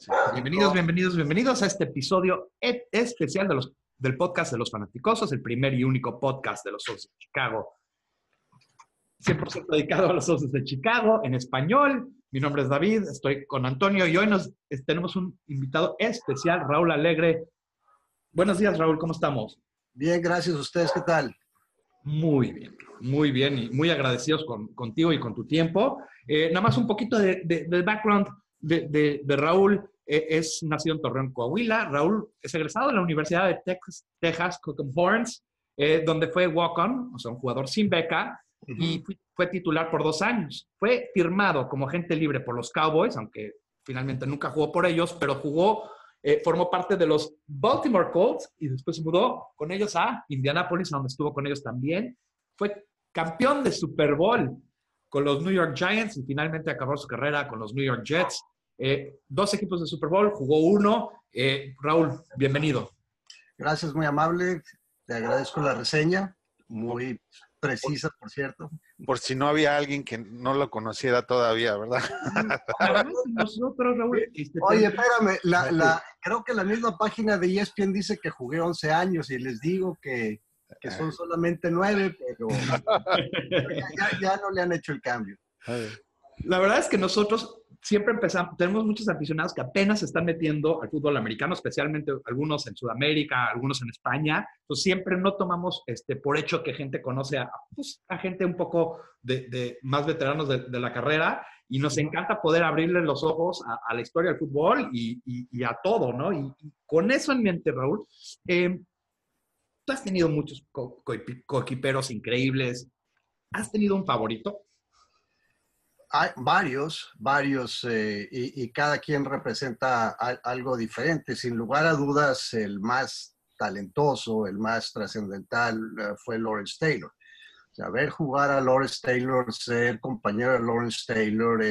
Sí. Bienvenidos a este episodio especial del podcast de los Fanaticosos, el primer y único podcast de los Osos de Chicago. 100% dedicado a los Osos de Chicago, en español. Mi nombre es David, estoy con Antonio y hoy tenemos un invitado especial, Raúl Alegre. Buenos días, Raúl, ¿cómo estamos? Bien, gracias. ¿Ustedes qué tal? Muy bien y muy agradecidos contigo y con tu tiempo. Nada más un poquito del background de Raúl. Es nacido en Torreón, Coahuila. Raúl es egresado de la Universidad de Texas Cotton Horns, donde fue walk-on, o sea, un jugador sin beca, y fue titular por 2 años. Fue firmado como agente libre por los Cowboys, aunque finalmente nunca jugó por ellos, pero formó parte de los Baltimore Colts y después se mudó con ellos a Indianapolis, donde estuvo con ellos también. Fue campeón de Super Bowl con los New York Giants y finalmente acabó su carrera con los New York Jets. 2 equipos de Super Bowl, jugó 1. Raúl, bienvenido. Gracias, muy amable. Te agradezco la reseña, muy precisa, por cierto. Por si no había alguien que no lo conociera todavía, ¿verdad? Nosotros, Raúl. Oye, espérame, creo que la misma página de ESPN dice que jugué 11 años y les digo que son solamente 9, pero ya no le han hecho el cambio. La verdad es que nosotros siempre tenemos muchos aficionados que apenas se están metiendo al fútbol americano, especialmente algunos en Sudamérica, algunos en España. Entonces siempre no tomamos por hecho que gente conoce a gente un poco de más veteranos de la carrera, y nos encanta poder abrirle los ojos a la historia del fútbol y a todo, ¿no? Y con eso en mente, Raúl, tú has tenido muchos coequiperos increíbles. ¿Has tenido un favorito? Hay varios, y cada quien representa algo diferente. Sin lugar a dudas, el más talentoso, el más trascendental fue Lawrence Taylor. O sea, ver jugar a Lawrence Taylor, ser compañero de Lawrence Taylor,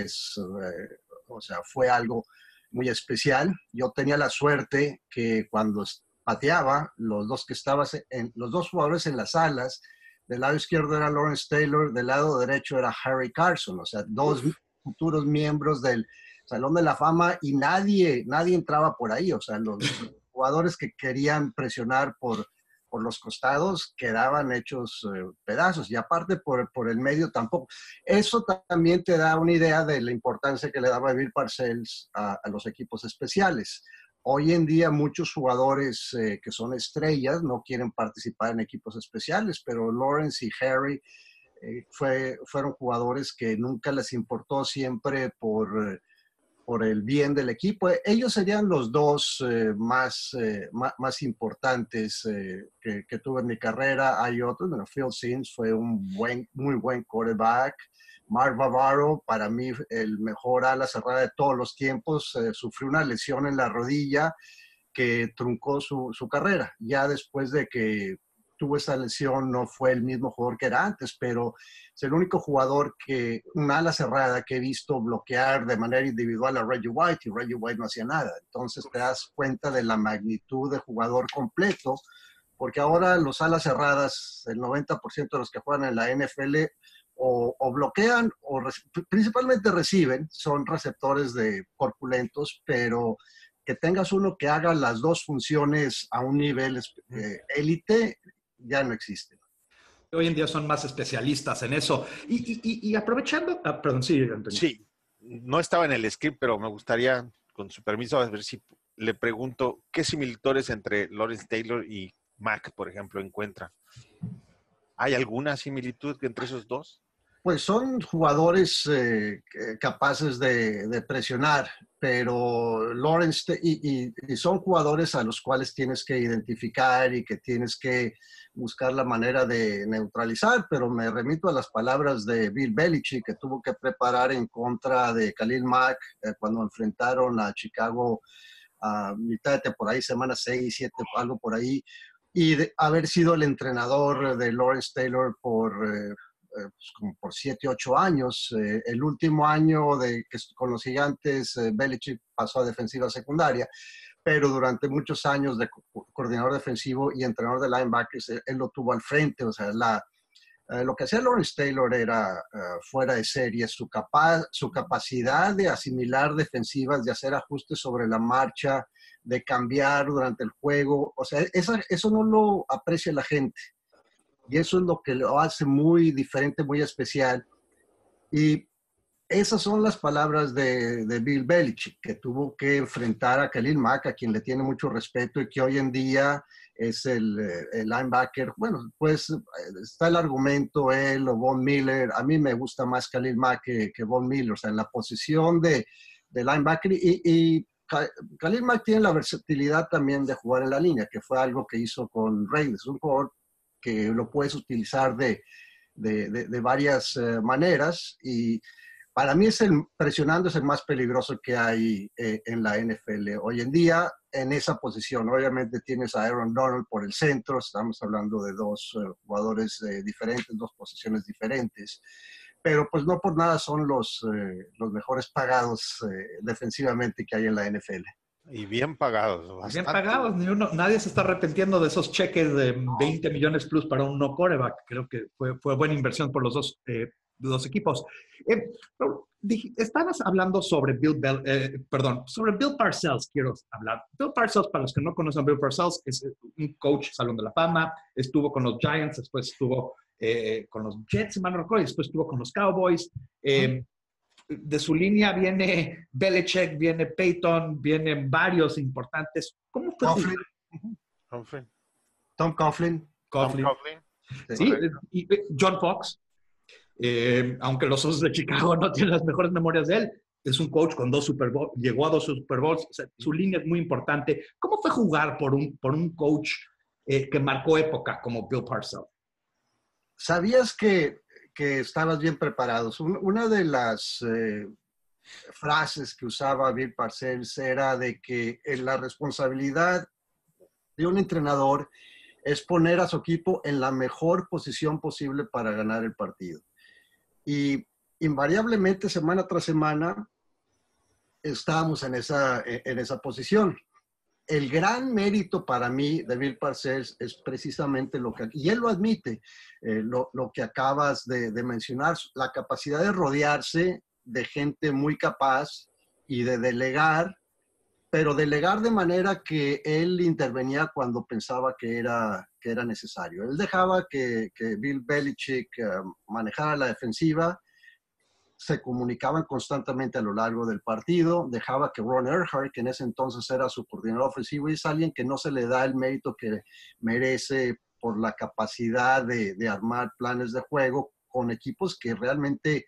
fue algo muy especial. Yo tenía la suerte que cuando pateaba, los dos jugadores en las alas, del lado izquierdo era Lawrence Taylor, del lado derecho era Harry Carson, o sea, 2 futuros miembros del Salón de la Fama, y nadie entraba por ahí, o sea, los jugadores que querían presionar por los costados quedaban hechos pedazos, y aparte por el medio tampoco. Eso también te da una idea de la importancia que le daba Bill Parcells a los equipos especiales. Hoy en día muchos jugadores que son estrellas no quieren participar en equipos especiales, pero Lawrence y Harry fueron jugadores que nunca les importó, siempre por el bien del equipo. Ellos serían los 2 más importantes que tuve en mi carrera. Hay otros, bueno, Phil Simms fue muy buen quarterback. Mark Bavaro, para mí el mejor ala cerrada de todos los tiempos, sufrió una lesión en la rodilla que truncó su carrera. Ya después de que tuvo esa lesión no fue el mismo jugador que era antes, pero es el único jugador un ala cerrada que he visto bloquear de manera individual a Reggie White, y Reggie White no hacía nada. Entonces te das cuenta de la magnitud de jugador completo, porque ahora los alas cerradas, el 90% de los que juegan en la NFL, o bloquean o principalmente reciben, son receptores corpulentos, pero que tengas uno que haga las 2 funciones a un nivel élite ya no existe. Hoy en día son más especialistas en eso. Y aprovechando, perdón, sí, Antonio. Sí, no estaba en el script, pero me gustaría, con su permiso, a ver si le pregunto qué similitudes entre Lawrence Taylor y Mac, por ejemplo, encuentra. ¿Hay alguna similitud entre esos 2? Pues son jugadores capaces de presionar, pero Lawrence y son jugadores a los cuales tienes que identificar y que tienes que buscar la manera de neutralizar, pero me remito a las palabras de Bill Belichick, que tuvo que preparar en contra de Khalil Mack cuando enfrentaron a Chicago a mitad de temporada, semana 6, 7, algo por ahí, y de haber sido el entrenador de Lawrence Taylor como por 7, 8 años. El último año con los Gigantes, Belichick pasó a defensiva secundaria, pero durante muchos años de coordinador defensivo y entrenador de linebackers, él lo tuvo al frente. O sea, Lo que hacía Lawrence Taylor era fuera de serie, su capacidad de asimilar defensivas, de hacer ajustes sobre la marcha, de cambiar durante el juego. O sea, eso no lo aprecia la gente. Y eso es lo que lo hace muy diferente, muy especial. Y esas son las palabras de Bill Belichick, que tuvo que enfrentar a Khalil Mack, a quien le tiene mucho respeto y que hoy en día es el linebacker. Bueno, pues está el argumento, él o Von Miller. A mí me gusta más Khalil Mack que Von Miller, o sea, en la posición de linebacker. Y Khalil Mack tiene la versatilidad también de jugar en la línea, que fue algo que hizo con Raiders, un jugador que lo puedes utilizar de varias maneras. Y para mí presionando es el más peligroso que hay en la NFL hoy en día en esa posición. Obviamente tienes a Aaron Donald por el centro, estamos hablando de dos jugadores diferentes, dos posiciones diferentes, pero pues no por nada son los mejores pagados defensivamente que hay en la NFL. Y bien pagados, Bien bastante. pagados, nadie se está arrepintiendo de esos cheques de 20 millones plus para un no quarterback. Creo que fue buena inversión por los dos equipos. Estabas hablando sobre sobre Bill Parcells, quiero hablar. Bill Parcells, para los que no conocen a Bill Parcells, es un coach Salón de la Fama, estuvo con los Giants, después estuvo con los Jets, si mal no recuerdo, después estuvo con los Cowboys. De su línea viene Belichick, viene Peyton, vienen varios importantes. ¿Cómo fue? Tom Coughlin. Sí, y John Fox. Aunque los Osos de Chicago no tienen las mejores memorias de él, es un coach con 2 Super Bowls, llegó a 2 Super Bowls, o sea, su línea es muy importante. ¿Cómo fue jugar por un coach que marcó época como Bill Parcells? ¿Sabías que estabas bien preparados? Una de las frases que usaba Bill Parcells era de que la responsabilidad de un entrenador es poner a su equipo en la mejor posición posible para ganar el partido. Y invariablemente, semana tras semana, estábamos en esa posición. El gran mérito para mí de Bill Parcells es precisamente y él lo admite, lo que acabas de mencionar, la capacidad de rodearse de gente muy capaz y de delegar, pero delegar de manera que él intervenía cuando pensaba que era necesario. Él dejaba que Bill Belichick manejara la defensiva, se comunicaban constantemente a lo largo del partido, dejaba que Ron Erhardt, que en ese entonces era su coordinador ofensivo, y es alguien que no se le da el mérito que merece por la capacidad de armar planes de juego con equipos que realmente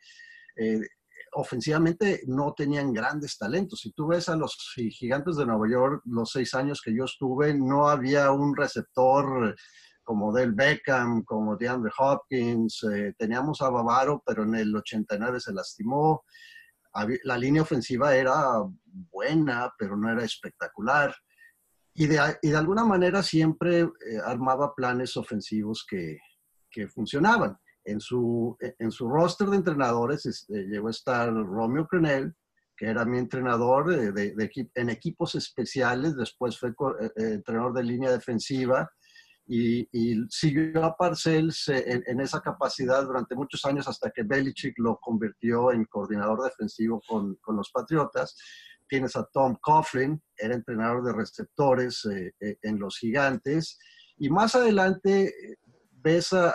ofensivamente no tenían grandes talentos. Si tú ves a los Gigantes de Nueva York, los 6 años que yo estuve, no había un receptor como Del Beckham, como DeAndre Hopkins, teníamos a Bavaro, pero en el 89 se lastimó. La línea ofensiva era buena, pero no era espectacular. Y de alguna manera siempre armaba planes ofensivos que funcionaban. En su roster de entrenadores llegó a estar Romeo Crennel, que era mi entrenador en equipos especiales, después fue entrenador de línea defensiva, y siguió a Parcells en esa capacidad durante muchos años hasta que Belichick lo convirtió en coordinador defensivo con los Patriotas. Tienes a Tom Coughlin, era entrenador de receptores en los Gigantes, y más adelante ves a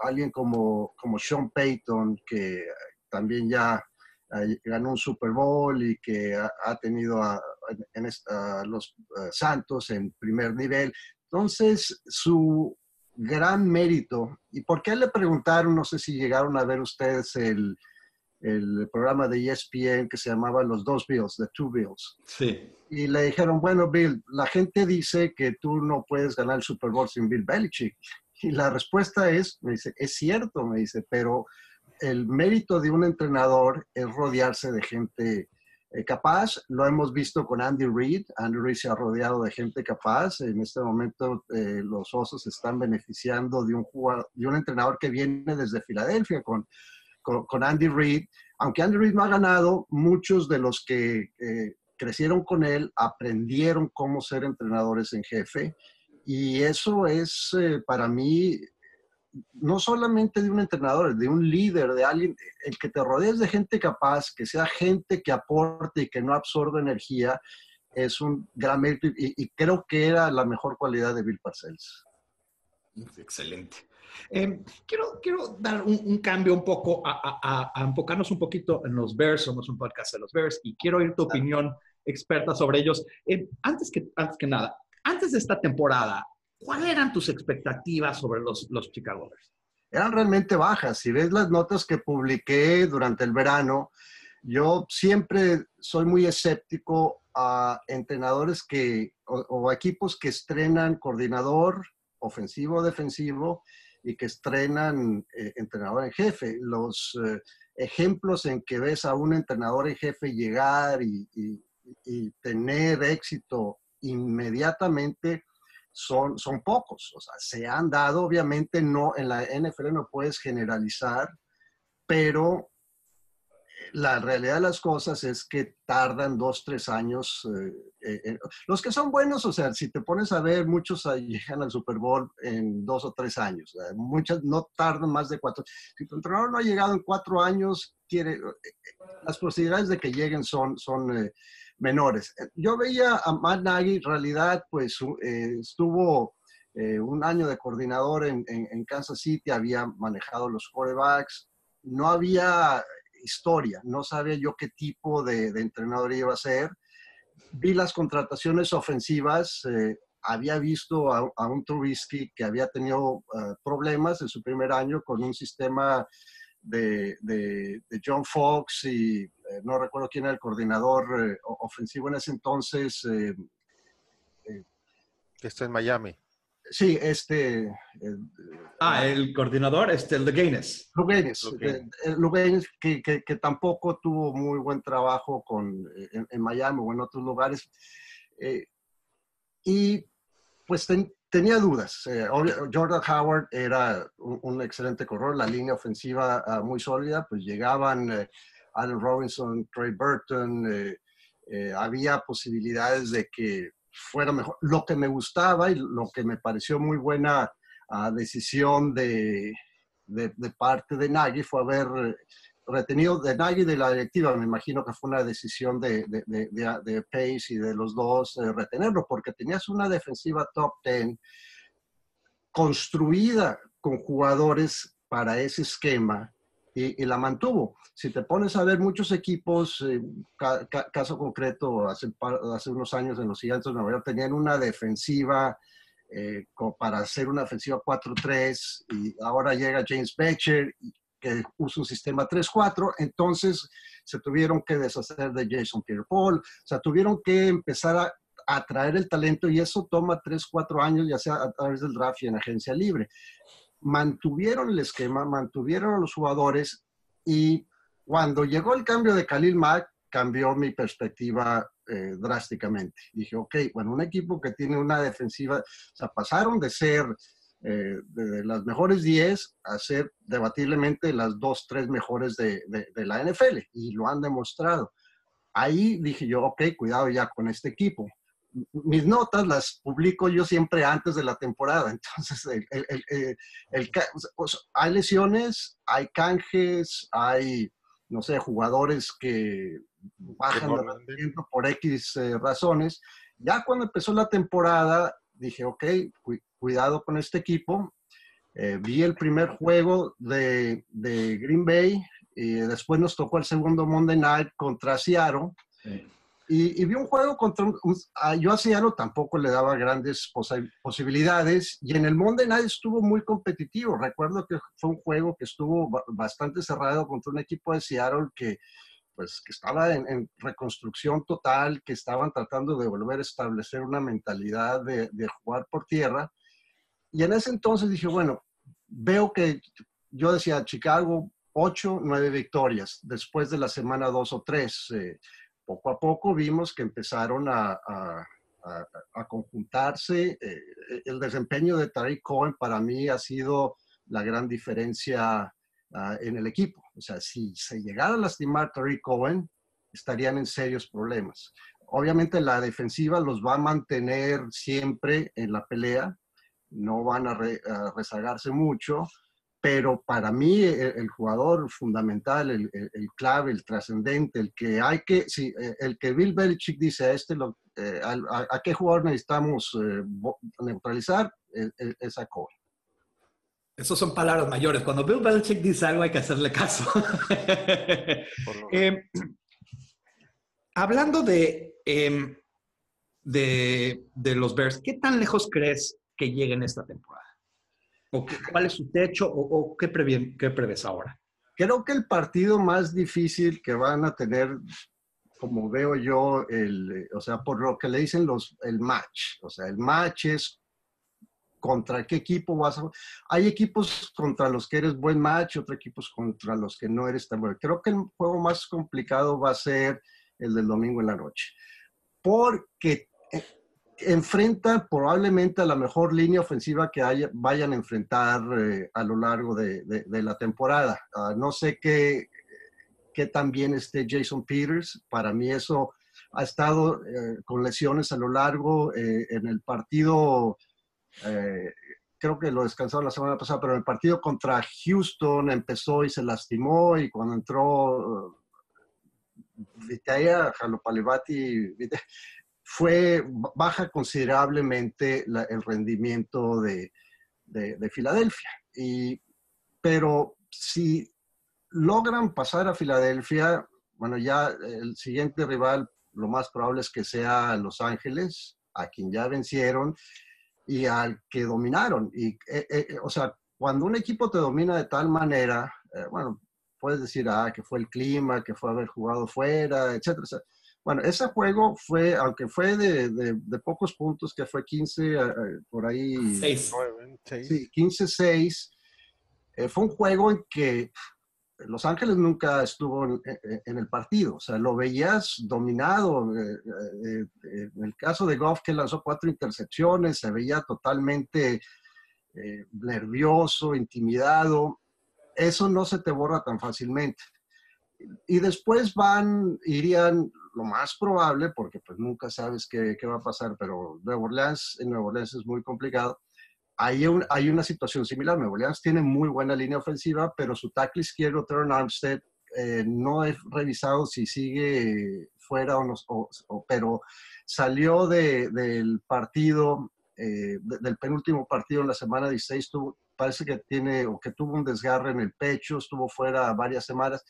alguien como Sean Payton, que también ya ganó un Super Bowl y que ha tenido a los Santos en primer nivel. Entonces, su gran mérito, y por qué le preguntaron, no sé si llegaron a ver ustedes el programa de ESPN que se llamaba Los Dos Bills, The Two Bills. Sí. Y le dijeron, bueno, Bill, la gente dice que tú no puedes ganar el Super Bowl sin Bill Belichick. Y la respuesta me dice, es cierto, me dice, pero el mérito de un entrenador es rodearse de gente capaz. Lo hemos visto con Andy Reid. Andy Reid se ha rodeado de gente capaz. En este momento los Osos están beneficiando de un entrenador que viene desde Filadelfia con Andy Reid. Aunque Andy Reid no ha ganado, muchos de los que crecieron con él aprendieron cómo ser entrenadores en jefe. Y eso es para mí no solamente de un entrenador, de un líder, de alguien, el que te rodees de gente capaz, que sea gente que aporte y que no absorbe energía, es un gran mérito y creo que era la mejor cualidad de Bill Parcells. Excelente. Quiero dar un cambio un poco, a enfocarnos un poquito en los Bears. Somos un podcast de los Bears y quiero oír tu opinión experta sobre ellos. Antes que nada, antes de esta temporada, ¿cuáles eran tus expectativas sobre los Chicago Bears? Eran realmente bajas. Si ves las notas que publiqué durante el verano, yo siempre soy muy escéptico a entrenadores o equipos que estrenan coordinador ofensivo o defensivo y que estrenan entrenador en jefe. Los ejemplos en que ves a un entrenador en jefe llegar y tener éxito inmediatamente son pocos. O sea, se han dado, obviamente no, en la NFL no puedes generalizar, pero la realidad de las cosas es que tardan 2, 3 años. Los que son buenos, o sea, si te pones a ver, muchos llegan al Super Bowl en 2 o 3 años. Muchas no tardan más de 4. Si tu entrenador no ha llegado en 4 años, las posibilidades de que lleguen son menores. Yo veía a Matt Nagy, en realidad, pues estuvo un año de coordinador en Kansas City, había manejado los quarterbacks, no había historia, no sabía yo qué tipo de entrenador iba a ser. Vi las contrataciones ofensivas, había visto a un Trubisky que había tenido problemas en su primer año con un sistema de John Fox y no recuerdo quién era el coordinador ofensivo en ese entonces. Que está en Miami. Sí, el coordinador, Luganis. Luganis, que tampoco tuvo muy buen trabajo en Miami o en otros lugares. Y pues tenía dudas. Jordan Howard era un excelente corredor, la línea ofensiva muy sólida, pues llegaban Allen Robinson, Trey Burton, había posibilidades de que fuera mejor. Lo que me gustaba y lo que me pareció muy buena decisión de parte de Nagy fue haber retenido de Nagy de la directiva. Me imagino que fue una decisión de Pace y de los dos retenerlo, porque tenías una defensiva top 10 construida con jugadores para ese esquema y la mantuvo. Si te pones a ver muchos equipos, caso concreto, hace unos años en los Gigantes de Nueva York, tenían una defensiva para hacer una ofensiva 4-3 y ahora llega James Bettcher que usa un sistema 3-4, entonces se tuvieron que deshacer de Jason Pierre-Paul, o sea, tuvieron que empezar a atraer el talento y eso toma 3, 4 años, ya sea a través del draft y en agencia libre. Mantuvieron el esquema, mantuvieron a los jugadores y cuando llegó el cambio de Khalil Mack, cambió mi perspectiva drásticamente. Dije, ok, bueno, un equipo que tiene una defensiva, o sea, pasaron de ser de las mejores 10 a ser debatiblemente las 2, 3 mejores de la NFL y lo han demostrado. Ahí dije yo, ok, cuidado ya con este equipo. Mis notas las publico yo siempre antes de la temporada, entonces hay lesiones, hay canjes, hay, no sé, jugadores que bajan de rendimiento por X razones. Ya cuando empezó la temporada dije, ok, cuidado con este equipo. Vi el primer juego de Green Bay y después nos tocó el segundo Monday Night contra Seattle. Sí. Y vi un juego yo a Seattle tampoco le daba grandes posibilidades y en el Monday Night estuvo muy competitivo. Recuerdo que fue un juego que estuvo bastante cerrado contra un equipo de Seattle que estaba en reconstrucción total, que estaban tratando de volver a establecer una mentalidad de jugar por tierra. Y en ese entonces dije, bueno, veo que yo decía Chicago 8, 9 victorias después de la semana 2 o 3. Poco a poco vimos que empezaron a conjuntarse. El desempeño de Tarik Cohen para mí ha sido la gran diferencia en el equipo. O sea, si se llegara a lastimar Tarik Cohen, estarían en serios problemas. Obviamente la defensiva los va a mantener siempre en la pelea, no van a rezagarse mucho, pero para mí el jugador fundamental, el clave, el trascendente, el que hay que, sí, el que Bill Belichick dice a qué jugador necesitamos neutralizar, es a Cole. Esas son palabras mayores. Cuando Bill Belichick dice algo hay que hacerle caso. Hablando de los Bears, ¿qué tan lejos crees que lleguen esta temporada? ¿Cuál es su techo o qué prevés ahora? Creo que el partido más difícil que van a tener, como veo yo, o sea, por lo que le dicen el match. O sea, el match es contra qué equipo vas a... Hay equipos contra los que eres buen match, otros equipos contra los que no eres tan bueno. Creo que el juego más complicado va a ser el del domingo en la noche. Porque enfrenta probablemente a la mejor línea ofensiva que vayan a enfrentar a lo largo de la temporada. No sé qué tan bien esté Jason Peters. Para mí eso ha estado con lesiones a lo largo. En el partido, creo que lo descansaron la semana pasada, pero en el partido contra Houston empezó y se lastimó, y cuando entró Vitaia Jalopalivati baja considerablemente el rendimiento de Filadelfia. Pero si logran pasar a Filadelfia, bueno, ya el siguiente rival lo más probable es que sea Los Ángeles, a quien ya vencieron y al que dominaron. O sea, cuando un equipo te domina de tal manera, bueno, puedes decir, que fue el clima, que fue haber jugado fuera, etcétera, etcétera. Bueno, ese juego fue, aunque fue de pocos puntos, que fue 15, por ahí. 6. Sí, 15-6. Fue un juego en que Los Ángeles nunca estuvo en el partido. O sea, lo veías dominado. En el caso de Goff, que lanzó 4 intercepciones, se veía totalmente nervioso, intimidado. Eso no se te borra tan fácilmente. Y después irían lo más probable, porque pues nunca sabes qué va a pasar, pero en Nueva Orleans es muy complicado. Hay una situación similar. Nueva Orleans tiene muy buena línea ofensiva, pero su tackle izquierdo, Terron Armstead, no he revisado si sigue fuera o no, pero salió del partido, del penúltimo partido en la semana 16, parece que tuvo un desgarre en el pecho, estuvo fuera varias semanas.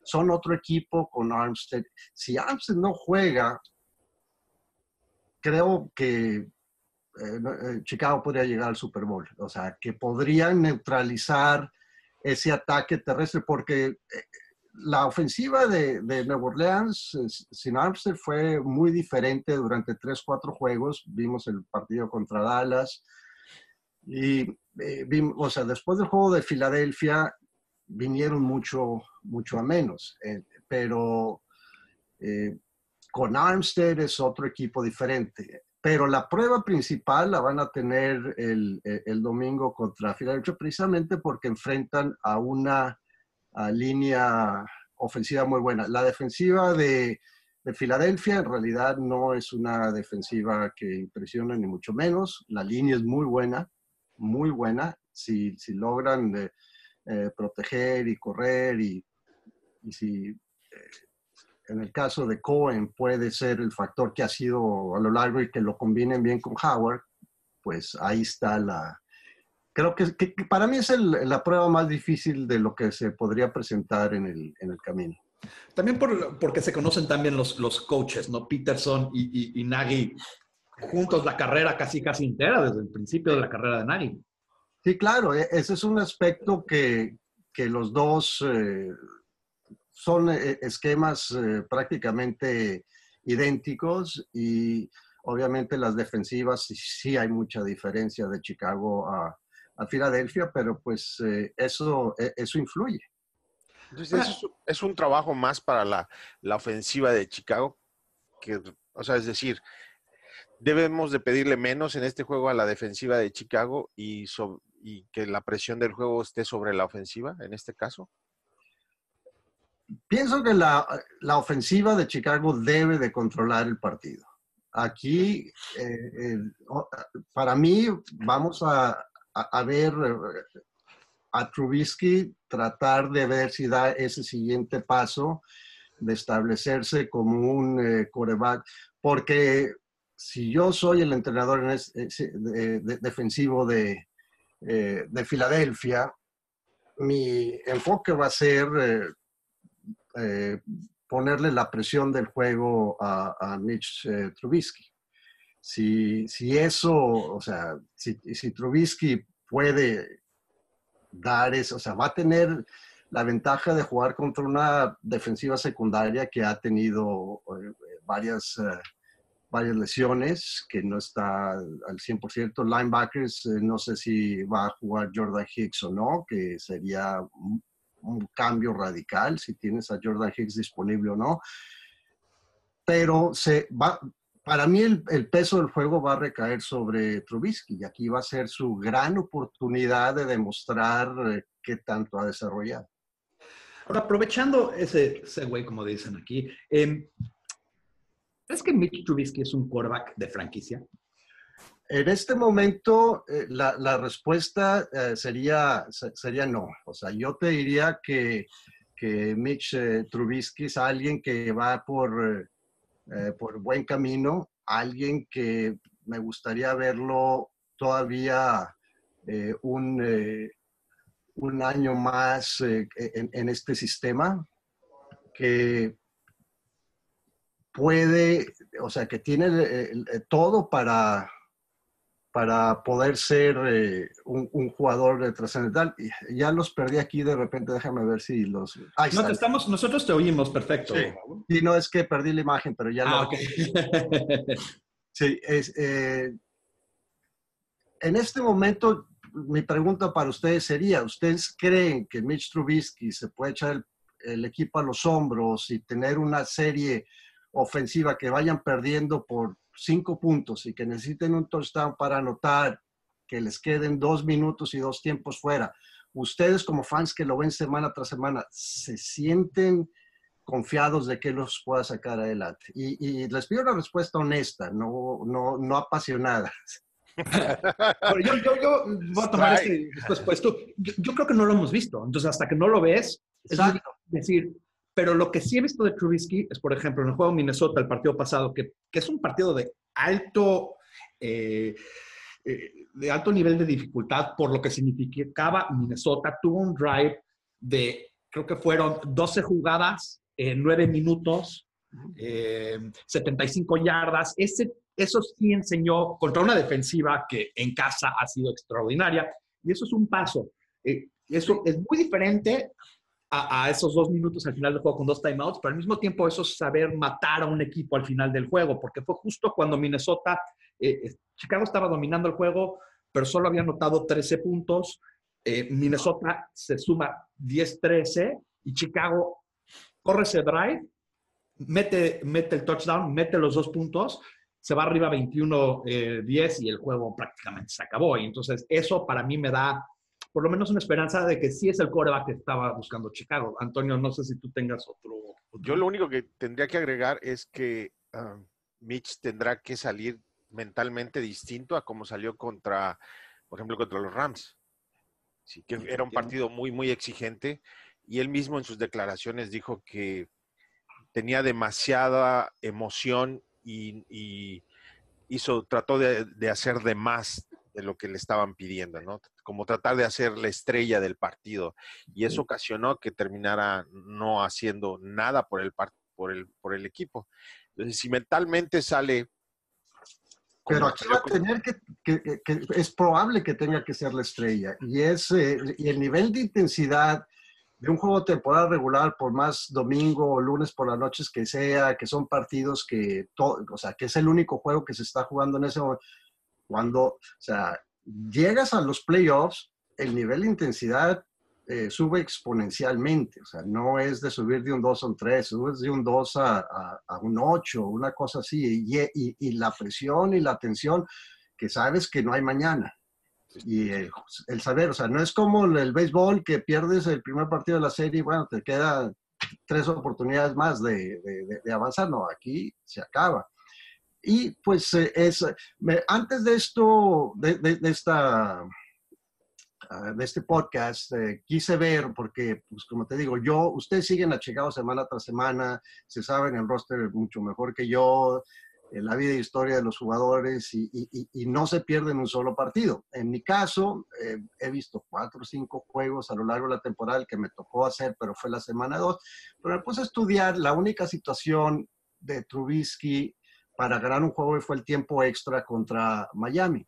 Son otro equipo con Armstead. Si Armstead no juega, creo que Chicago podría llegar al Super Bowl. O sea, que podrían neutralizar ese ataque terrestre, porque la ofensiva de Nueva Orleans sin Armstead fue muy diferente durante 3-4 juegos. Vimos el partido contra Dallas y o sea, después del juego de Filadelfia vinieron mucho a menos, pero con Armstead es otro equipo diferente. Pero la prueba principal la van a tener el domingo contra Filadelfia, precisamente porque enfrentan a una línea ofensiva muy buena. La defensiva de Filadelfia en realidad no es una defensiva que impresiona, ni mucho menos. La línea es muy buena, muy buena. Si logran proteger y correr, y si en el caso de Cohen puede ser el factor que ha sido a lo largo y que lo combinen bien con Howard, pues ahí está creo que para mí es la prueba más difícil de lo que se podría presentar en el camino. También porque se conocen también los coaches, ¿no? Peterson y Nagy, juntos la carrera casi entera, desde el principio de la carrera de Nagy. Sí, claro, ese es un aspecto que los dos son esquemas prácticamente idénticos, y obviamente las defensivas sí hay mucha diferencia de Chicago a Filadelfia, pero pues eso influye. Entonces, es un trabajo más para la ofensiva de Chicago, o sea, es decir, debemos de pedirle menos en este juego a la defensiva de Chicago y que la presión del juego esté sobre la ofensiva, en este caso. Pienso que la ofensiva de Chicago debe de controlar el partido. aquí, para mí, vamos a ver a Trubisky tratar de ver si da ese siguiente paso de establecerse como un quarterback, porque si yo soy el entrenador defensivo de Filadelfia, mi enfoque va a ser ponerle la presión del juego a Mitch Trubisky. Si eso, o sea, si Trubisky puede dar eso, o sea, va a tener la ventaja de jugar contra una defensiva secundaria que ha tenido varias lesiones, que no está al 100%. Linebackers, no sé si va a jugar Jordan Hicks o no, que sería un cambio radical si tienes a Jordan Hicks disponible o no. Pero para mí el peso del juego va a recaer sobre Trubisky y aquí va a ser su gran oportunidad de demostrar qué tanto ha desarrollado. Ahora, aprovechando ese segue, como dicen aquí, ¿crees que Mitch Trubisky es un quarterback de franquicia? En este momento, la respuesta sería no. O sea, yo te diría que Mitch Trubisky es alguien que va por buen camino, alguien que me gustaría verlo todavía un año más en este sistema, que puede, o sea, que tiene todo para poder ser un jugador trascendental. Ya los perdí aquí de repente, déjame ver si los... Ahí no, están. nosotros te oímos perfecto. Sí. Sí, no, es que perdí la imagen, pero ya ok. Sí, en este momento, mi pregunta para ustedes sería, ¿ustedes creen que Mitch Trubisky se puede echar el equipo a los hombros y tener una serie ofensiva que vayan perdiendo por 5 puntos y que necesiten un touchdown para anotar, que les queden 2 minutos y 2 tiempos fuera? Ustedes como fans que lo ven semana tras semana, ¿se sienten confiados de que los pueda sacar adelante? Y les pido una respuesta honesta, no apasionada. Bueno, yo voy a tomar este puesto. Yo creo que no lo hemos visto. Entonces, hasta que no lo ves, es muy decir. Pero lo que sí he visto de Trubisky es, por ejemplo, en el juego de Minnesota, el partido pasado, que es un partido de alto nivel de dificultad por lo que significaba Minnesota. Tuvo un drive de, creo que fueron 12 jugadas en 9 minutos, 75 yardas. Eso sí enseñó contra una defensiva que en casa ha sido extraordinaria. Y eso es un paso. Eso es muy diferente a esos 2 minutos al final del juego con 2 timeouts, pero al mismo tiempo eso es saber matar a un equipo al final del juego, porque fue justo cuando Minnesota, Chicago estaba dominando el juego, pero solo había anotado 13 puntos. Minnesota se suma 10-13 y Chicago corre ese drive, mete el touchdown, mete los 2 puntos, se va arriba 21-10 y el juego prácticamente se acabó. Y entonces eso para mí me da por lo menos una esperanza de que sí es el quarterback que estaba buscando Chicago. Antonio, no sé si tú tengas otro. Yo lo único que tendría que agregar es que Mitch tendrá que salir mentalmente distinto a como salió por ejemplo, contra los Rams. Sí, que era un partido muy, muy exigente, y él mismo en sus declaraciones dijo que tenía demasiada emoción y trató de hacer de más de lo que le estaban pidiendo, ¿no? Como tratar de hacer la estrella del partido, y eso ocasionó que terminara no haciendo nada por el equipo. Entonces, si mentalmente sale... Pero aquí va a tener que es probable que tenga que ser la estrella, y el nivel de intensidad de un juego de temporada regular, por más domingo o lunes por las noches que sea, que son partidos o sea, que es el único juego que se está jugando en ese momento. Cuando, o sea, llegas a los playoffs, el nivel de intensidad sube exponencialmente. O sea, no es de subir de un 2 a un 3, subes de un 2 a un 8, una cosa así. Y la presión y la tensión, que sabes que no hay mañana. Y el saber, o sea, no es como el béisbol, que pierdes el primer partido de la serie y bueno, te quedan 3 oportunidades más de avanzar. No, aquí se acaba. Y pues antes de esto, de este podcast, quise ver, porque, pues como te digo, ustedes siguen a Chicago semana tras semana, se saben el roster mucho mejor que yo, la vida y historia de los jugadores, y no se pierden un solo partido. En mi caso, he visto 4 o 5 juegos a lo largo de la temporada, el que me tocó hacer, pero fue la semana 2, pero me puse a estudiar la única situación de Trubisky para ganar un juego y fue el tiempo extra contra Miami.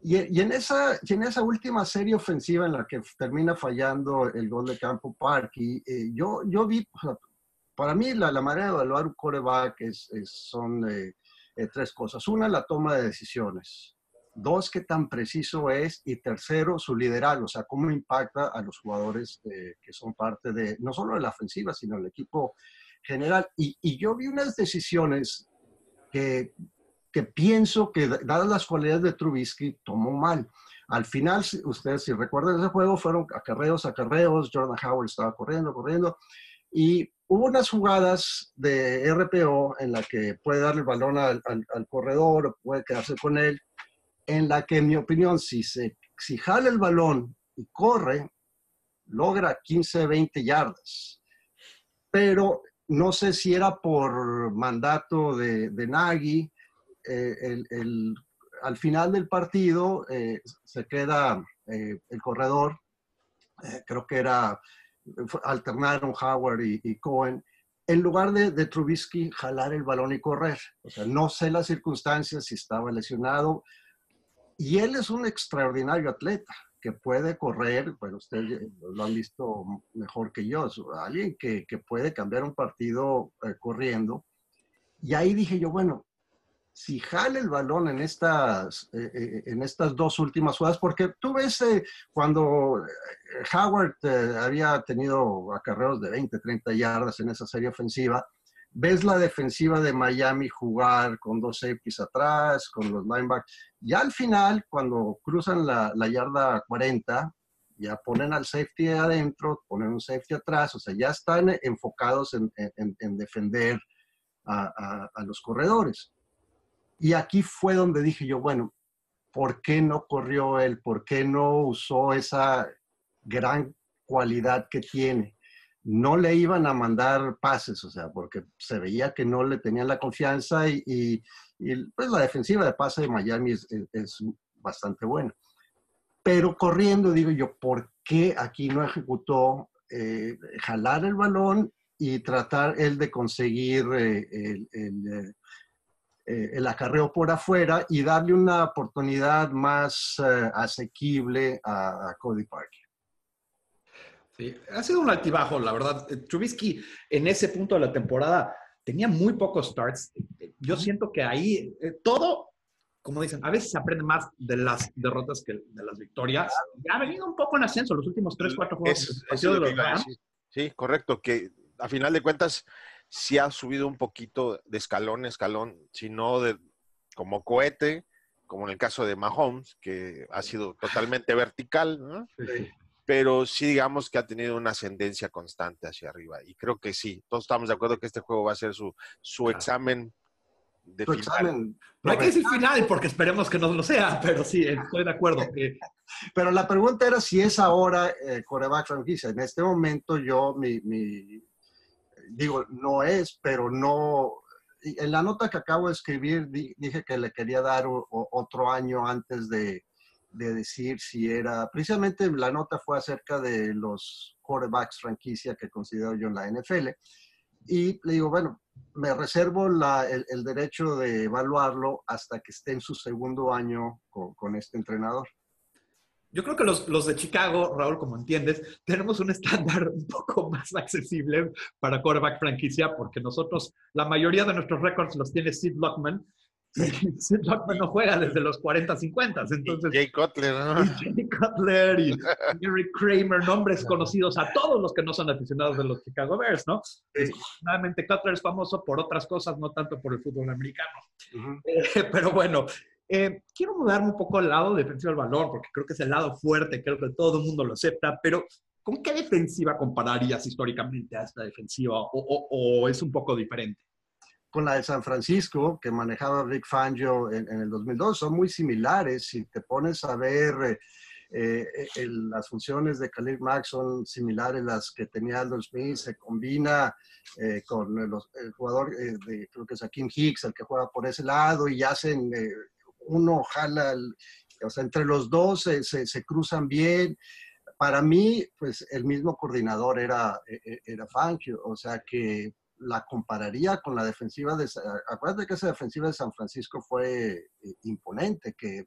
Y en esa última serie ofensiva en la que termina fallando el gol de campo Parky, yo vi, para mí la manera de evaluar un quarterback son 3 cosas. Una, la toma de decisiones. 2, qué tan preciso es. Y tercero, su liderazgo, o sea, cómo impacta a los jugadores que son parte de, no solo de la ofensiva, sino del equipo general. Y yo vi unas decisiones que pienso que, dadas las cualidades de Trubisky, tomó mal. Al final, ustedes si recuerdan ese juego, fueron acarreos, Jordan Howard estaba corriendo, y hubo unas jugadas de RPO en la que puede darle el balón al corredor o puede quedarse con él, en la que, en mi opinión, si jala el balón y corre, logra 15, 20 yardas. Pero no sé si era por mandato de Nagy, al final del partido se queda el corredor, creo que alternaron Howard y Cohen, en lugar de Trubisky jalar el balón y correr. O sea, no sé las circunstancias, si estaba lesionado, y él es un extraordinario atleta que puede correr, bueno, ustedes lo han visto mejor que yo, es alguien que puede cambiar un partido corriendo. Y ahí dije yo, bueno, si jale el balón en estas 2 últimas jugadas, porque tú ves cuando Howard había tenido acarreos de 20, 30 yardas en esa serie ofensiva, ves la defensiva de Miami jugar con 2 safeties atrás, con los linebackers. Ya al final, cuando cruzan la yarda 40, ya ponen al safety adentro, ponen un safety atrás, o sea, ya están enfocados en defender a los corredores. Y aquí fue donde dije yo, bueno, ¿por qué no corrió él? ¿Por qué no usó esa gran cualidad que tiene? No le iban a mandar pases, o sea, porque se veía que no le tenían la confianza y pues la defensiva de pase de Miami es bastante buena. Pero corriendo, digo yo, ¿por qué aquí no ejecutó jalar el balón y tratar él de conseguir el acarreo por afuera y darle una oportunidad más asequible a Cody Parkey? Sí, ha sido un altibajo, la verdad. Trubisky en ese punto de la temporada tenía muy pocos starts. Yo siento que ahí todo, como dicen, a veces se aprende más de las derrotas que de las victorias. Ya ha venido un poco en ascenso los últimos 3, 4 juegos. Es lo que iba a decir. Sí, correcto, que a final de cuentas sí ha subido un poquito de escalón, sino como cohete, como en el caso de Mahomes, que ha sido totalmente vertical, ¿no? Sí. Pero sí digamos que ha tenido una ascendencia constante hacia arriba. Y creo que sí, todos estamos de acuerdo que este juego va a ser su examen de final. No hay que decir final porque esperemos que no lo sea, pero sí, estoy de acuerdo. Pero la pregunta era si es ahora quarterback franquicia. En este momento yo, digo, no es, pero no. En la nota que acabo de escribir dije que le quería dar otro año antes de decir si era, precisamente la nota fue acerca de los quarterbacks franquicia que considero yo en la NFL, y le digo, bueno, me reservo el derecho de evaluarlo hasta que esté en su segundo año con este entrenador. Yo creo que los de Chicago, Raúl, como entiendes, tenemos un estándar un poco más accesible para quarterback franquicia, porque nosotros, la mayoría de nuestros récords los tiene Sid Luckman, y Sid Luckman no juega desde los 40, 50. Entonces, y Jay Cutler, ¿no? Y Jay Cutler y Eric Kramer, nombres conocidos a todos los que no son aficionados de los Chicago Bears, ¿no? Desafortunadamente, Cutler es famoso por otras cosas, no tanto por el fútbol americano. Pero bueno, quiero mudarme un poco al lado defensivo del balón, porque creo que es el lado fuerte, creo que todo el mundo lo acepta, pero ¿con qué defensiva compararías históricamente a esta defensiva o es un poco diferente? con la de San Francisco, que manejaba Vic Fangio en el 2002, son muy similares. Si te pones a ver las funciones de Khalil Mack son similares a las que tenía Aldo Smith, se combina con el jugador, creo que es Akeem Hicks, el que juega por ese lado, y hacen, uno jala, o sea, entre los dos se cruzan bien. Para mí, pues el mismo coordinador era Fangio, o sea que la compararía con la defensiva acuérdate que esa defensiva de San Francisco fue imponente, que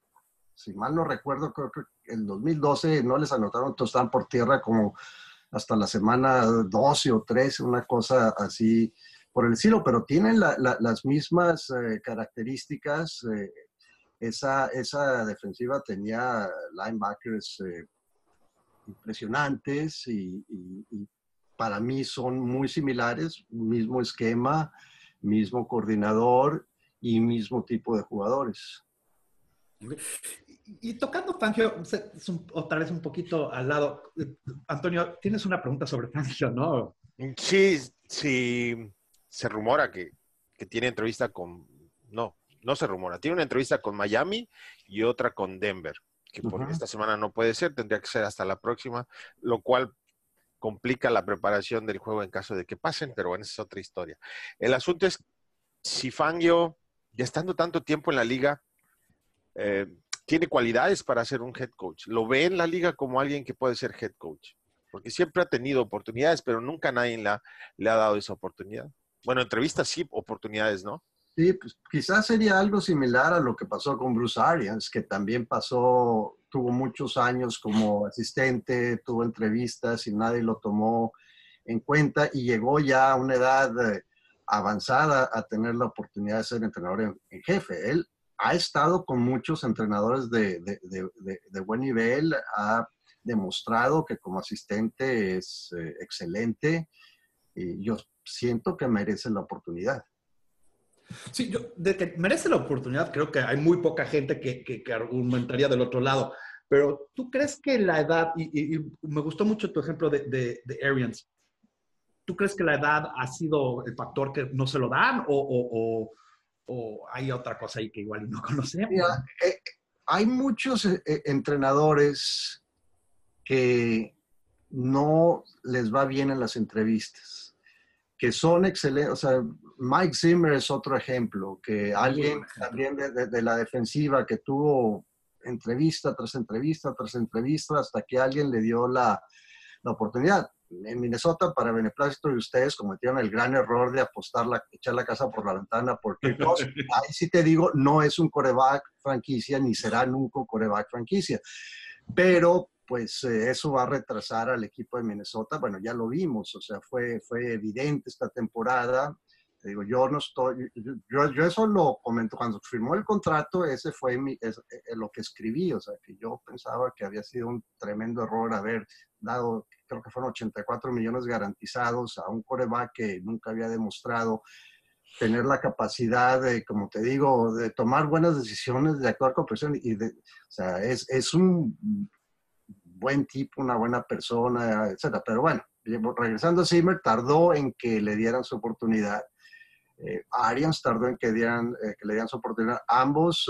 si mal no recuerdo, creo que en 2012 no les anotaron touchdown por tierra como hasta la semana 12 o 13, una cosa así por el estilo, pero tienen las mismas características. Esa defensiva tenía linebackers impresionantes y para mí son muy similares, mismo esquema, mismo coordinador y mismo tipo de jugadores. Y tocando Fangio, otra vez un poquito al lado. Antonio, tienes una pregunta sobre Fangio, ¿no? Sí, sí, se rumora que tiene entrevista con... No se rumora. Tiene una entrevista con Miami y otra con Denver, que por esta semana no puede ser, tendría que ser hasta la próxima, lo cual complica la preparación del juego en caso de que pasen, pero bueno, esa es otra historia. El asunto es si Fangio, ya estando tanto tiempo en la liga, tiene cualidades para ser un head coach. ¿Lo ve en la liga como alguien que puede ser head coach? Porque siempre ha tenido oportunidades, pero nunca nadie le ha dado esa oportunidad. Bueno, entrevistas sí, oportunidades, ¿no? Sí, pues quizás sería algo similar a lo que pasó con Bruce Arians, que también tuvo muchos años como asistente, tuvo entrevistas y nadie lo tomó en cuenta y llegó ya a una edad avanzada a tener la oportunidad de ser entrenador en jefe. Él ha estado con muchos entrenadores de buen nivel, ha demostrado que como asistente es excelente y yo siento que merece la oportunidad. Sí, de que merece la oportunidad, creo que hay muy poca gente que argumentaría del otro lado. Pero ¿tú crees que la edad, y me gustó mucho tu ejemplo de Arians, ¿tú crees que la edad ha sido el factor que no se lo dan o hay otra cosa ahí que igual no conocemos? Mira, hay muchos entrenadores que no les va bien en las entrevistas, que son excelentes. O sea, Mike Zimmer es otro ejemplo, que alguien también de la defensiva que tuvo entrevista tras entrevista tras entrevista hasta que alguien le dio la oportunidad. En Minnesota, para beneplácito de ustedes, cometieron el gran error de echar la casa por la ventana, porque ahí sí te digo, no es un quarterback franquicia, ni será nunca un quarterback franquicia. Pero pues eso va a retrasar al equipo de Minnesota. Bueno, ya lo vimos, o sea, fue evidente esta temporada. Te digo, yo eso lo comento cuando firmó el contrato, ese fue lo que escribí, o sea, que yo pensaba que había sido un tremendo error haber dado, creo que fueron 84 millones garantizados a un quarterback que nunca había demostrado tener la capacidad de, como te digo, de tomar buenas decisiones, de actuar con presión o sea, es un buen tipo, una buena persona, etcétera. Pero bueno, regresando a Zimmer, tardó en que le dieran su oportunidad. Arians tardó en que le dieran su oportunidad. Ambos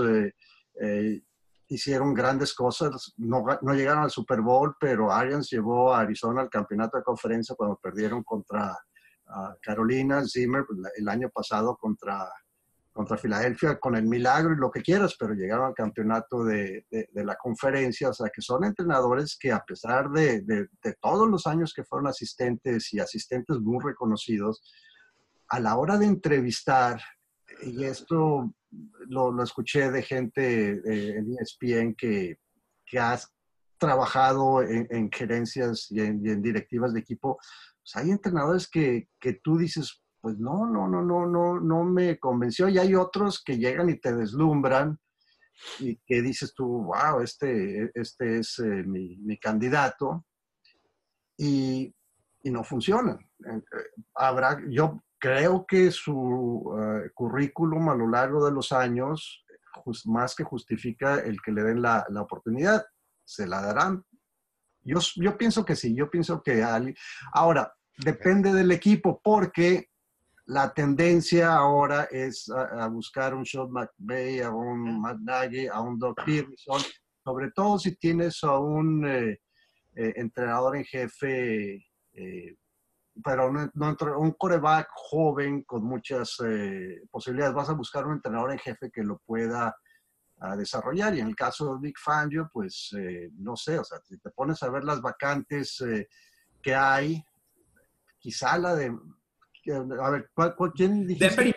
hicieron grandes cosas, no llegaron al Super Bowl, pero Arians llevó a Arizona al campeonato de conferencia cuando perdieron contra Carolina. Zimmer el año pasado contra Filadelfia con el milagro y lo que quieras, pero llegaron al campeonato de la conferencia. O sea, que son entrenadores que a pesar de todos los años que fueron asistentes y asistentes muy reconocidos, a la hora de entrevistar, y esto lo escuché de gente en ESPN que has trabajado en gerencias y en directivas de equipo, pues hay entrenadores que tú dices, pues no me convenció, y hay otros que llegan y te deslumbran y que dices tú, wow, este es mi candidato, y no funcionan. Yo creo que su currículum a lo largo de los años, más que justifica el que le den la oportunidad. ¿Se la darán? Yo pienso que sí, yo pienso que ahora, depende del equipo, porque la tendencia ahora es a buscar un Sean McVay, a un Matt Nagy, a un Doug Peterson, sobre todo si tienes a un entrenador en jefe, pero un quarterback joven con muchas posibilidades. Vas a buscar un entrenador en jefe que lo pueda desarrollar. Y en el caso de Vic Fangio, pues no sé, o sea, si te pones a ver las vacantes que hay, quizá la de... A ver, ¿quién dijiste?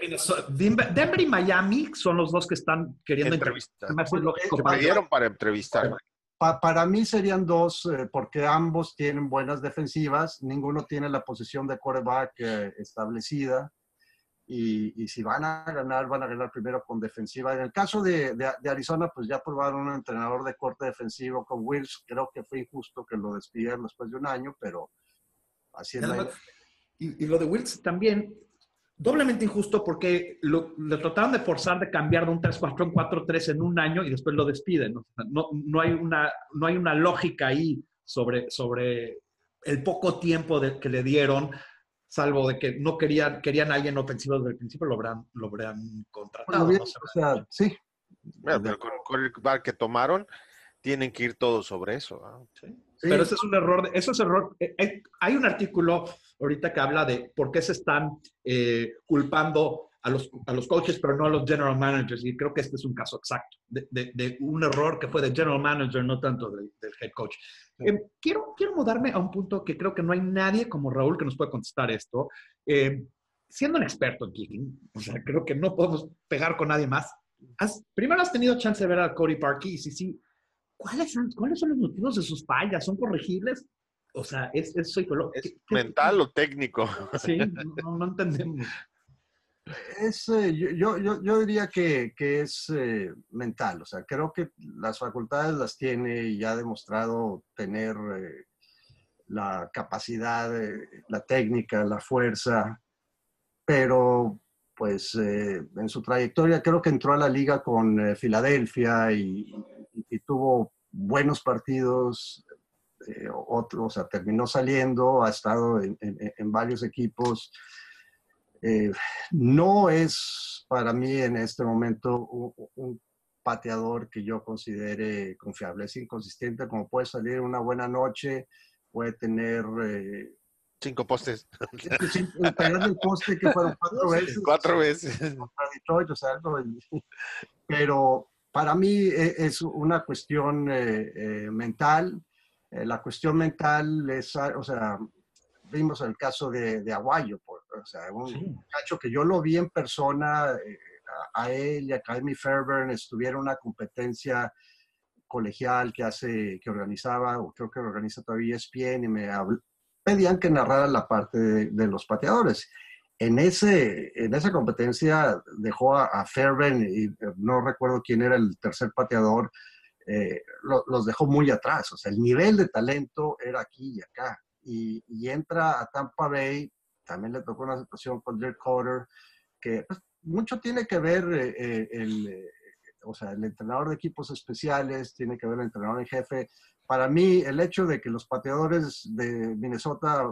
Denver y Miami son los dos que están queriendo Entrevistar. lógico Se pidieron para entrevistar. Para mí serían dos, porque ambos tienen buenas defensivas, ninguno tiene la posición de quarterback establecida, y si van a ganar primero con defensiva. En el caso de Arizona, pues ya probaron un entrenador de corte defensivo con Wills. Creo que fue injusto que lo despidieran después de un año, pero así es la... Y lo de Wills también, doblemente injusto porque le trataron de forzar de cambiar de un 3-4 a un 4-3 en un año y después lo despiden. No hay una lógica ahí sobre el poco tiempo que le dieron, salvo de que no querían a alguien ofensivo desde el principio, lo habrán contratado. Bueno, bien, no sé. o sea, sí. Bueno, pero con el bar que tomaron, tienen que ir todos sobre eso. ¿No? Sí. Sí. Pero ese es un error. Hay un artículo ahorita que habla de por qué se están culpando a los coaches, pero no a los general managers. Y creo que este es un caso exacto de un error que fue de general manager, no tanto del head coach. Sí. Quiero mudarme a un punto que creo que no hay nadie como Raúl que nos pueda contestar esto. Siendo un experto en kicking, o sea, creo que no podemos pegar con nadie más. Primero has tenido chance de ver a Cody Parkey y sí. ¿Cuáles son los motivos de sus fallas? ¿Son corregibles? O sea, ¿es mental o técnico? Sí, no entendemos. Yo diría que es mental. O sea, creo que las facultades las tiene y ya ha demostrado tener la capacidad, la técnica, la fuerza, pero pues en su trayectoria creo que entró a la liga con Filadelfia y tuvo buenos partidos, o sea, terminó saliendo, ha estado en varios equipos. No es para mí en este momento un pateador que yo considere confiable. Es inconsistente, como puede salir una buena noche, puede tener... 5 postes. Pegarle el poste que fueron 4 veces. 4 veces. Contra Detroit, o sea, algo. Pero para mí es una cuestión mental. La cuestión mental es, o sea, vimos el caso de Aguayo, o sea, un muchacho que yo lo vi en persona, a él y a Kyle Fairbairn estuvieron en una competencia colegial que organizaba, o creo que organiza todavía ESPN, y pedían que narrara la parte de los pateadores. En esa competencia dejó a Fairbairn, y no recuerdo quién era el tercer pateador, los dejó muy atrás. O sea, el nivel de talento era aquí y acá. Y entra a Tampa Bay, también le tocó una situación con Dirk Koetter, que pues, mucho tiene que ver o sea, el entrenador de equipos especiales, tiene que ver el entrenador en jefe. Para mí, el hecho de que los pateadores de Minnesota,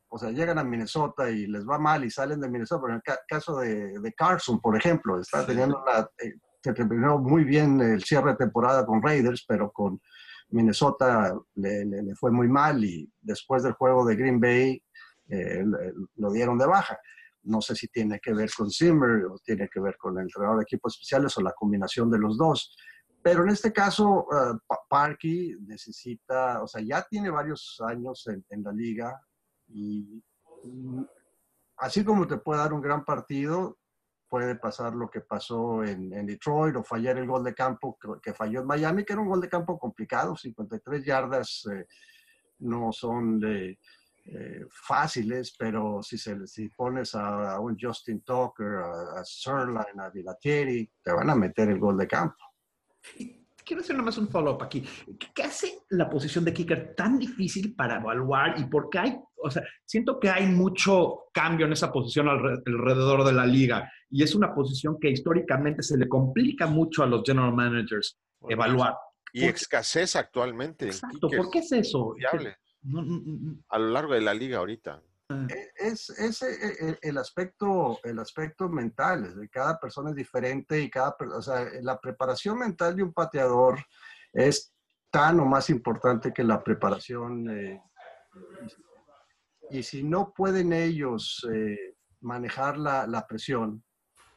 o sea, llegan a Minnesota y les va mal y salen de Minnesota, pero en el caso de Carson, por ejemplo, está teniendo que terminó muy bien el cierre de temporada con Raiders, pero con Minnesota le fue muy mal, y después del juego de Green Bay lo dieron de baja. No sé si tiene que ver con Zimmer o tiene que ver con el entrenador de equipos especiales o la combinación de los dos. Pero en este caso, Parkey necesita, o sea, ya tiene varios años en la liga, y así como te puede dar un gran partido, puede pasar lo que pasó en Detroit, o fallar el gol de campo que falló en Miami, que era un gol de campo complicado. 53 yardas no son fáciles, pero si pones a un Justin Tucker, a Sirlein, a Vinatieri, te van a meter el gol de campo. Quiero hacer nomás un follow-up aquí. ¿Qué hace la posición de kicker tan difícil para evaluar? Y por qué siento que hay mucho cambio en esa posición alrededor de la liga. Y es una posición que históricamente se le complica mucho a los general managers evaluar. Y escasez actualmente. Exacto. ¿Por qué es eso? A lo largo de la liga ahorita. El aspecto mental, es de cada persona es diferente y o sea, la preparación mental de un pateador es tan o más importante que la preparación física. Y si no pueden ellos manejar la presión,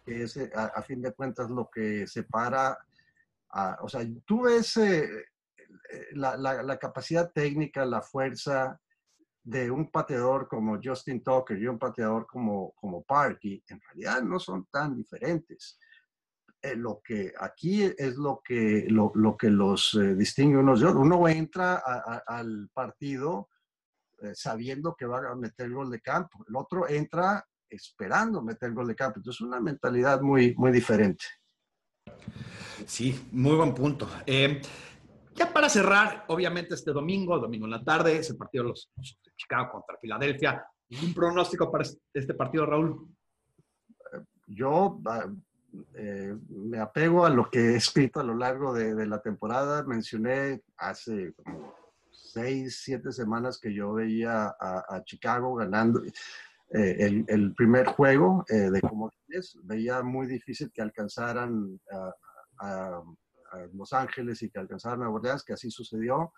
que es a fin de cuentas lo que separa, o sea, tú ves la capacidad técnica, la fuerza de un pateador como Justin Tucker y un pateador como Parky, en realidad no son tan diferentes. Lo que aquí es lo que los distingue unos de otros. Uno entra al partido sabiendo que va a meter gol de campo. El otro entra esperando meter gol de campo. Entonces, una mentalidad muy, muy diferente. Sí, muy buen punto. Ya para cerrar, obviamente este domingo en la tarde, es el partido de los de Chicago contra Filadelfia. ¿Un pronóstico para este partido, Raúl? Yo me apego a lo que he escrito a lo largo de la temporada. Mencioné hace como 6, 7 semanas que yo veía a Chicago ganando el primer juego de comodines. Veía muy difícil que alcanzaran a Los Ángeles y que alcanzaran a Nueva Orleans, que así sucedió,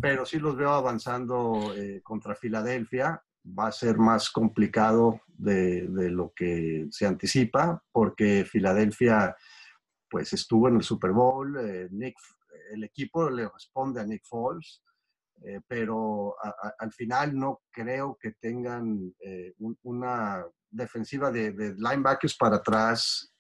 pero sí los veo avanzando contra Filadelfia. Va a ser más complicado de lo que se anticipa, porque Filadelfia pues estuvo en el Super Bowl, el equipo le responde a Nick Foles, pero al final no creo que tengan una defensiva de linebackers para atrás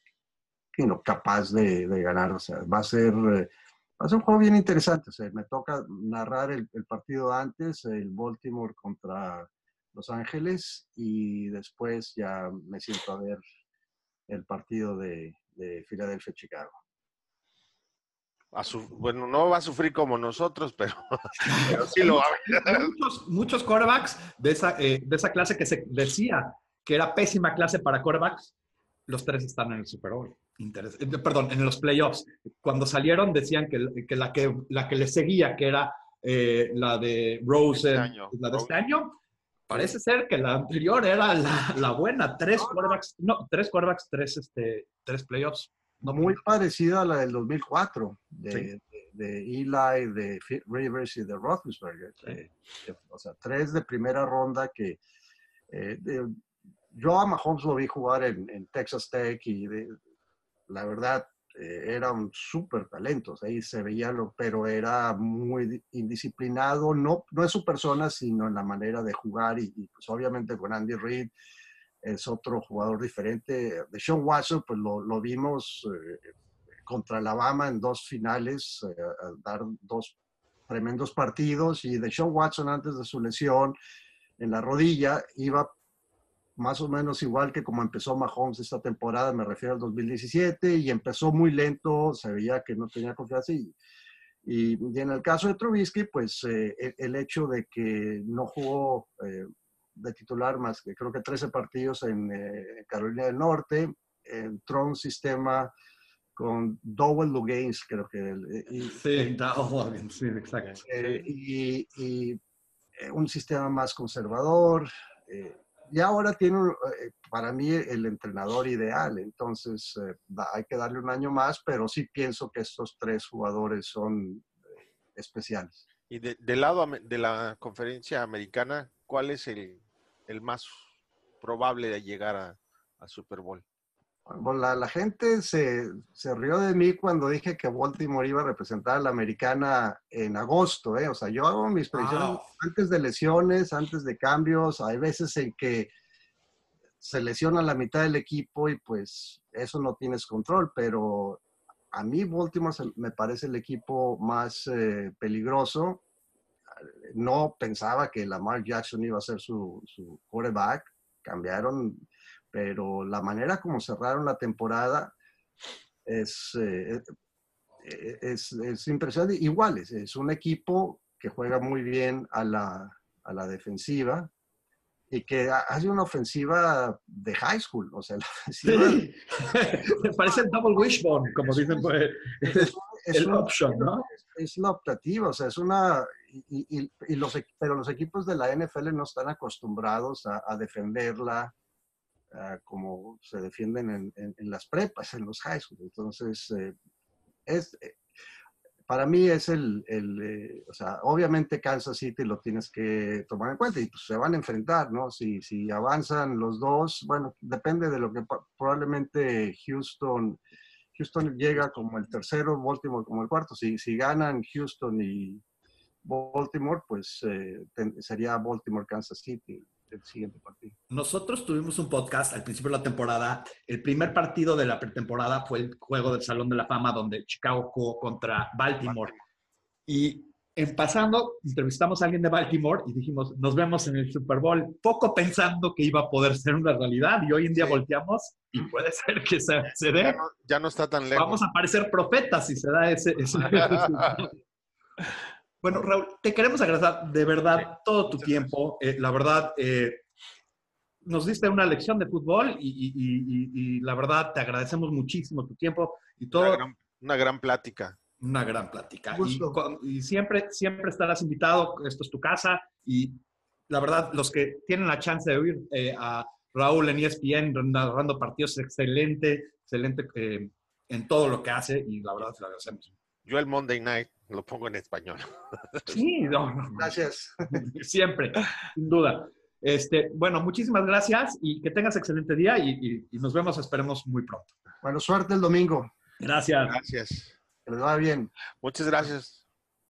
capaz de ganar. O sea, va a ser un juego bien interesante. O sea, me toca narrar el partido antes, el Baltimore contra Los Ángeles, y después ya me siento a ver el partido de Filadelfia-Chicago. Bueno, no va a sufrir como nosotros, pero sí lo va a ver. Muchos quarterbacks de esa clase que se decía que era pésima clase para quarterbacks, los 3 están en el Super Bowl. Perdón, en los playoffs. Cuando salieron decían que la que le seguía, que era la de Rosen, la de este año, parece ser que la anterior era la buena. 3 quarterbacks, 3 playoffs. Muy parecida a la del 2004, de Eli, de Rivers y de Roethlisberger. O sea, 3 de primera ronda que... yo a Mahomes lo vi jugar en Texas Tech y la verdad era un súper talento. O sea, ahí se veía pero era muy indisciplinado. No es su persona, sino en la manera de jugar. Y pues obviamente con Andy Reid es otro jugador diferente. Deshaun Watson, pues lo vimos contra Alabama en 2 finales, dar 2 tremendos partidos. Y Deshaun Watson, antes de su lesión en la rodilla, iba más o menos igual que como empezó Mahomes esta temporada, me refiero al 2017, y empezó muy lento, se veía que no tenía confianza. Y en el caso de Trubisky, pues el hecho de que no jugó de titular más que creo que 13 partidos en Carolina del Norte, entró un sistema con Dowell Lugans, creo que. Dowell, sí, exacto. Y un sistema más conservador. Y ahora tiene, para mí, el entrenador ideal. Entonces, hay que darle un año más, pero sí pienso que estos 3 jugadores son especiales. Y del lado de la conferencia americana, ¿cuál es el más probable de llegar a Super Bowl? Bueno, la gente se rió de mí cuando dije que Baltimore iba a representar a la americana en agosto. O sea, yo hago mis predicciones antes de lesiones, antes de cambios. Hay veces en que se lesiona la mitad del equipo y pues eso no tienes control, pero a mí Baltimore me parece el equipo más peligroso. No pensaba que Lamar Jackson iba a ser su quarterback. Cambiaron, pero la manera como cerraron la temporada es impresionante. Igual, es un equipo que juega muy bien a la defensiva y que hace una ofensiva de high school. O sea, la ofensiva... Sí. Parece el double wishbone, como dicen, pues, el option, ¿no? Es la optativa, o sea, es una... pero los equipos de la NFL no están acostumbrados a defenderla como se defienden en las prepas, en los high schools. Entonces, para mí es o sea, obviamente Kansas City lo tienes que tomar en cuenta y pues se van a enfrentar, ¿no? Si avanzan los dos, bueno, depende de lo que probablemente Houston llega como el tercero, Baltimore como el cuarto. Si ganan Houston y Baltimore, pues sería Baltimore-Kansas City el siguiente partido. Nosotros tuvimos un podcast al principio de la temporada. El primer partido de la pretemporada fue el juego del Salón de la Fama donde Chicago jugó contra Baltimore. Y en pasando, entrevistamos a alguien de Baltimore y dijimos, nos vemos en el Super Bowl, poco pensando que iba a poder ser una realidad. Y hoy en día volteamos y puede ser que se dé. Ya no está tan lejos. Vamos a parecer profetas si se da ese Bueno, Raúl, te queremos agradecer de verdad todo tu tiempo. La verdad, nos diste una lección de fútbol y la verdad te agradecemos muchísimo tu tiempo y todo. Una gran plática. Una gran plática. Y siempre estarás invitado. Esto es tu casa. Y la verdad, los que tienen la chance de oír a Raúl en ESPN narrando partidos, excelente en todo lo que hace. Y la verdad, te lo agradecemos. Yo el Monday Night lo pongo en español. Sí, no. Gracias. Siempre, sin duda. Bueno, muchísimas gracias y que tengas excelente día y nos vemos, esperemos, muy pronto. Bueno, suerte el domingo. Gracias. Gracias. Que les va bien. Muchas gracias.